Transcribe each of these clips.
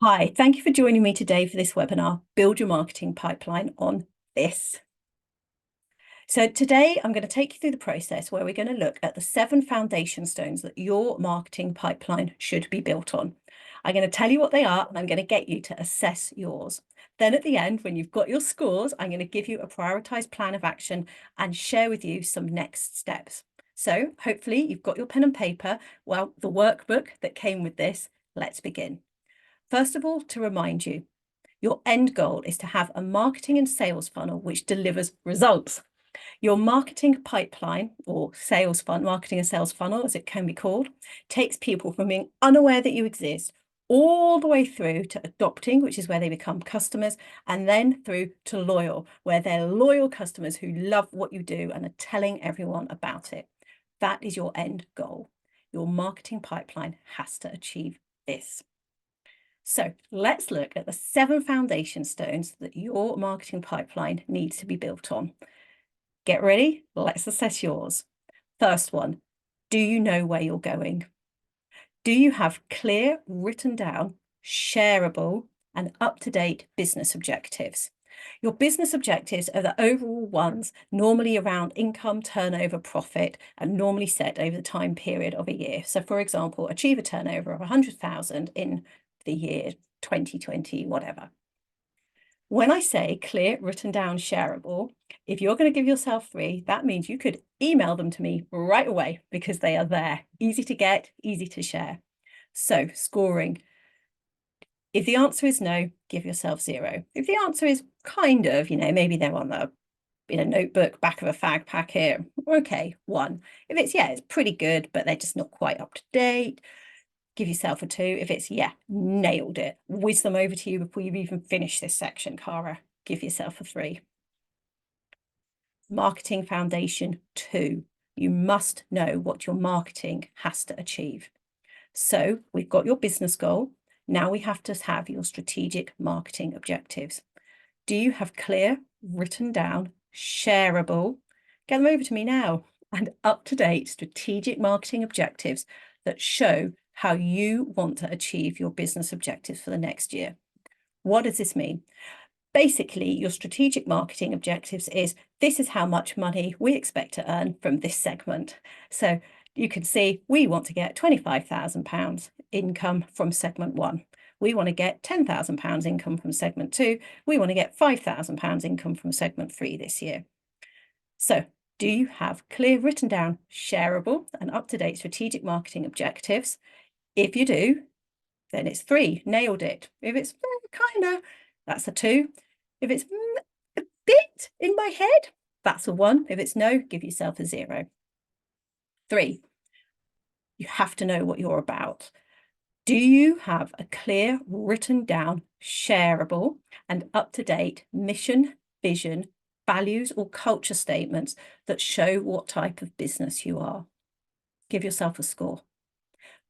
Hi, thank you for joining me today for this webinar, Build Your Marketing Pipeline on this. So today I'm going to take you through the process where we're going to look at the 7 foundation stones that your marketing pipeline should be built on. I'm going to tell you what they are and I'm going to get you to assess yours. Then at the end, when you've got your scores, I'm going to give you a prioritized plan of action and share with you some next steps. So hopefully you've got your pen and paper, well, the workbook that came with this. Let's begin. First of all, to remind you, your end goal is to have a marketing and sales funnel which delivers results. Your marketing pipeline or sales funnel, marketing and sales funnel, as it can be called, takes people from being unaware that you exist all the way through to adopting, which is where they become customers, and then through to loyal, where they're loyal customers who love what you do and are telling everyone about it. That is your end goal. Your marketing pipeline has to achieve this. So let's look at the 7 foundation stones that your marketing pipeline needs to be built on. Get ready, let's assess yours. First one, do you know where you're going? Do you have clear, written down, shareable, and up-to-date business objectives? Your business objectives are the overall ones, normally around income, turnover, profit, and normally set over the time period of a year. So for example, achieve a turnover of 100,000 in the year 2020, whatever. When I say clear, written down, shareable, if you're going to give yourself 3, that means you could email them to me right away because they are there. Easy to get, easy to share. So scoring. If the answer is no, give yourself 0. If the answer is kind of, maybe they're on the in a notebook, back of a fag packet, okay, 1. If it's, yeah, it's pretty good, but they're just not quite up to date, give yourself a 2. If it's, yeah, nailed it, whiz them over to you before you've even finished this section, Cara, give yourself a 3. Marketing foundation 2. You must know what your marketing has to achieve. So we've got your business goal. Now we have to have your strategic marketing objectives. Do you have clear, written down, shareable, get them over to me now, and up-to-date strategic marketing objectives that show how you want to achieve your business objectives for the next year? What does this mean? Basically, your strategic marketing objectives is, this is how much money we expect to earn from this segment. So you can see we want to get £25,000 income from segment 1. We want to get £10,000 income from segment 2. We want to get £5,000 income from segment 3 this year. So do you have clear, written down, shareable and up-to-date strategic marketing objectives? If you do, then it's 3, nailed it. If it's kind of, that's a 2. If it's a bit in my head, that's a 1. If it's no, give yourself a 0. 3, you have to know what you're about. Do you have a clear, written down, shareable and up-to-date mission, vision, values or culture statements that show what type of business you are? Give yourself a score.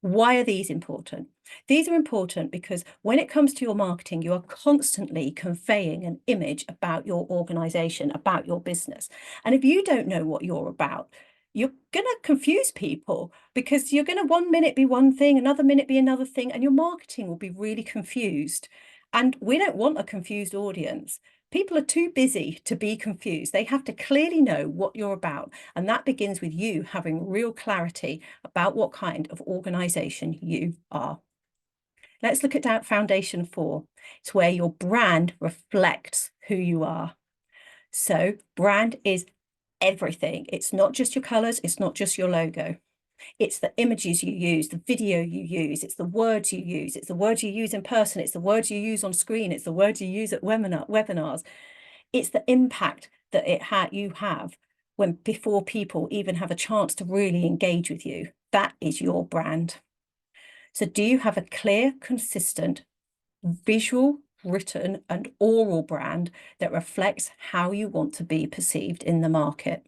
Why are these important? These are important because when it comes to your marketing, you are constantly conveying an image about your organization, about your business. And if you don't know what you're about, you're going to confuse people because you're going to one minute be one thing, another minute be another thing, and your marketing will be really confused. And we don't want a confused audience. People are too busy to be confused. They have to clearly know what you're about. And that begins with you having real clarity about what kind of organization you are. Let's look at foundation 4. It's where your brand reflects who you are. So brand is everything. It's not just your colors. It's not just your logo. It's the images you use, the video you use, it's the words you use, it's the words you use in person, it's the words you use on screen, it's the words you use at webinars. It's the impact that you have when before people even have a chance to really engage with you. That is your brand. So do you have a clear, consistent, visual, written and oral brand that reflects how you want to be perceived in the market?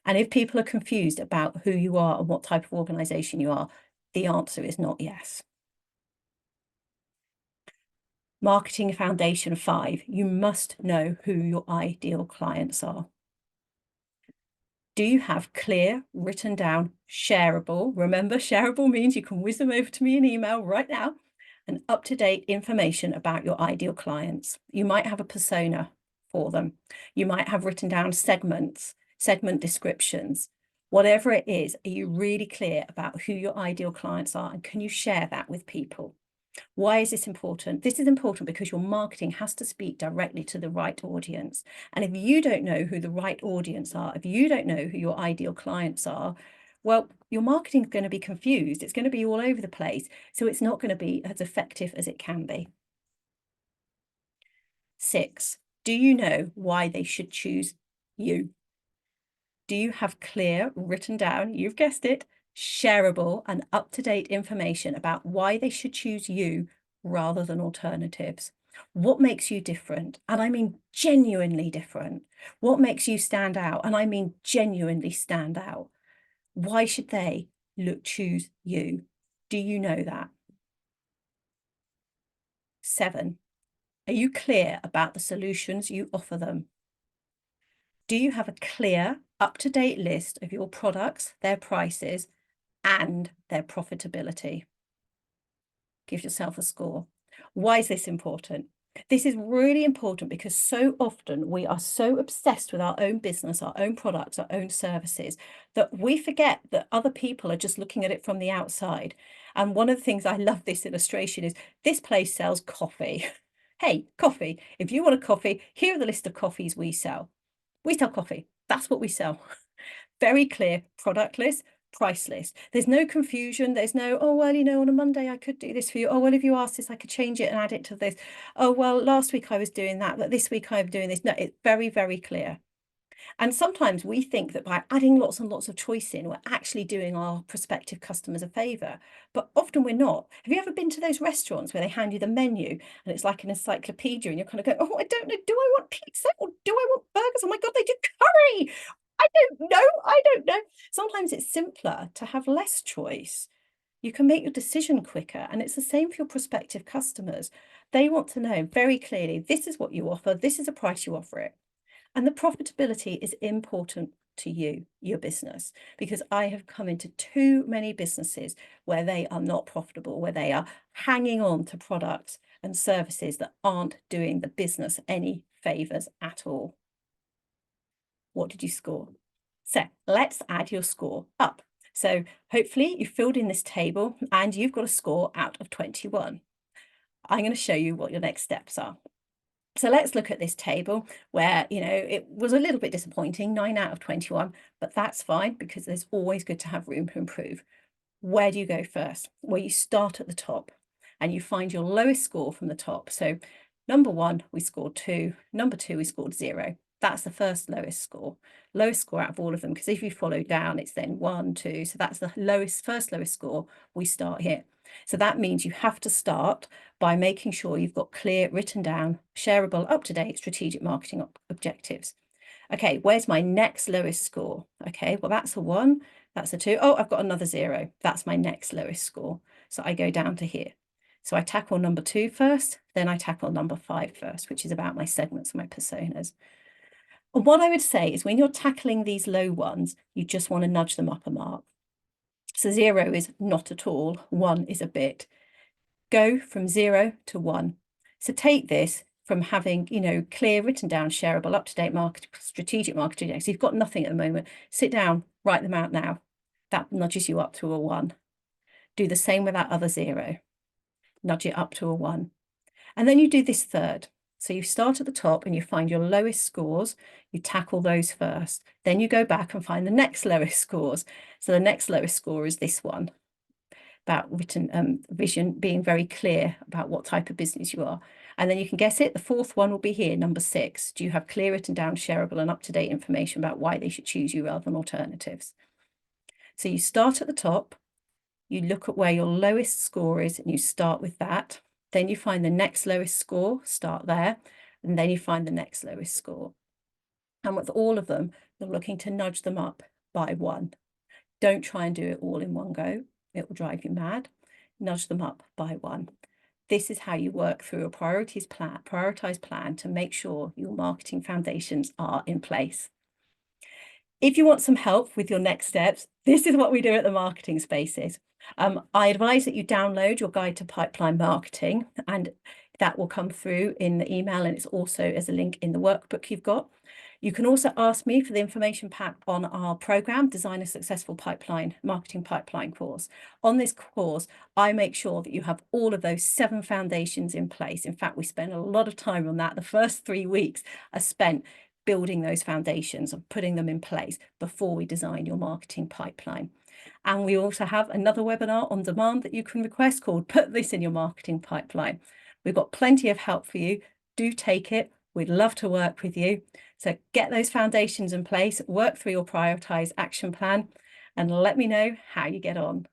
And if people are confused about who you are and what type of organization you are, the answer is not yes. Marketing foundation 5, you must know who your ideal clients are. Do you have clear, written down, shareable? Remember, shareable means you can whiz them over to me in email right now. and up-to-date information about your ideal clients. You might have a persona for them. You might have written down segments, segment descriptions. Whatever it is, are you really clear about who your ideal clients are, and can you share that with people? Why is this important? This is important because your marketing has to speak directly to the right audience. And if you don't know who the right audience are, if you don't know who your ideal clients are, well, your marketing is going to be confused. It's going to be all over the place. So it's not going to be as effective as it can be. 6, do you know why they should choose you? Do you have clear, written down, you've guessed it, shareable and up-to-date information about why they should choose you rather than alternatives? What makes you different? And I mean genuinely different. What makes you stand out? And I mean genuinely stand out. Why should they choose you? Do you know that? 7, are you clear about the solutions you offer them? Do you have a clear, up-to-date list of your products, their prices, and their profitability? Give yourself a score. Why is this important? This is really important because so often we are so obsessed with our own business, our own products, our own services, that we forget that other people are just looking at it from the outside. And one of the things I love this illustration is this place sells coffee. Hey, coffee. If you want a coffee, here are the list of coffees we sell. We sell coffee. That's what we sell. Very clear product list, price list. There's no confusion. There's no, oh, well, you know, on a Monday I could do this for you. Oh, well, if you ask this, I could change it and add it to this. Oh, well, last week I was doing that, but this week I'm doing this. No, it's very, very clear. And sometimes we think that by adding lots and lots of choice in, we're actually doing our prospective customers a favor, but often we're not. Have you ever been to those restaurants where they hand you the menu and it's like an encyclopedia and you're kind of going, oh, I don't know, do I want pizza or do I want burgers? Oh my God, they do curry. I don't know. I don't know. Sometimes it's simpler to have less choice. You can make your decision quicker, and it's the same for your prospective customers. They want to know very clearly, this is what you offer, this is the price you offer it. And the profitability is important to you, your business, because I have come into too many businesses where they are not profitable, where they are hanging on to products and services that aren't doing the business any favors at all. What did you score? So let's add your score up. So hopefully you filled in this table and you've got a score out of 21. I'm going to show you what your next steps are. So let's look at this table where, you know, it was a little bit disappointing, 9 out of 21, but that's fine because there's always good to have room to improve. Where do you go first? Well, you start at the top and you find your lowest score from the top. So number 1, we scored 2. Number 2, we scored 0. That's the first lowest score out of all of them, because if you follow down, it's then 1, 2. So that's the first lowest score. We start here. So that means you have to start by making sure you've got clear, written down, shareable, up-to-date strategic marketing objectives. Okay, where's my next lowest score? Okay, well, that's a 1, that's a 2. Oh, I've got another 0. That's my next lowest score. So I go down to here. So I tackle number 2 first, then I tackle number 5 first, which is about my segments and my personas. And what I would say is when you're tackling these low ones, you just want to nudge them up a mark. So 0 is not at all, 1 is a bit. Go from 0 to 1. So take this from having, you know, clear, written down, shareable, up-to-date strategic marketing. So you've got nothing at the moment. Sit down, write them out now. That nudges you up to a 1. Do the same with that other 0. Nudge it up to a 1. And then you do this third. So you start at the top and you find your lowest scores, you tackle those first. Then you go back and find the next lowest scores. So the next lowest score is this one, about written vision, being very clear about what type of business you are. And then you can guess it. The fourth one will be here, number 6. Do you have clear, written down, shareable and up-to-date information about why they should choose you rather than alternatives? So you start at the top, you look at where your lowest score is and you start with that. Then you find the next lowest score, start there, and then you find the next lowest score. And with all of them, you're looking to nudge them up by 1. Don't try and do it all in one go. It will drive you mad. Nudge them up by 1. This is how you work through a prioritized plan to make sure your marketing foundations are in place. If you want some help with your next steps, this is what we do at the Marketing Spaces. I advise that you download your guide to pipeline marketing, and that will come through in the email, and it's also as a link in the workbook you've got. You can also ask me for the information pack on our program, Design a Successful Marketing Pipeline course. On this course, I make sure that you have all of those 7 foundations in place. In fact, we spend a lot of time on that. The first 3 weeks are spent building those foundations and putting them in place before we design your marketing pipeline. And we also have another webinar on demand that you can request called Put This in Your Marketing Pipeline. We've got plenty of help for you. Do take it. We'd love to work with you. So get those foundations in place, work through your prioritized action plan, and let me know how you get on.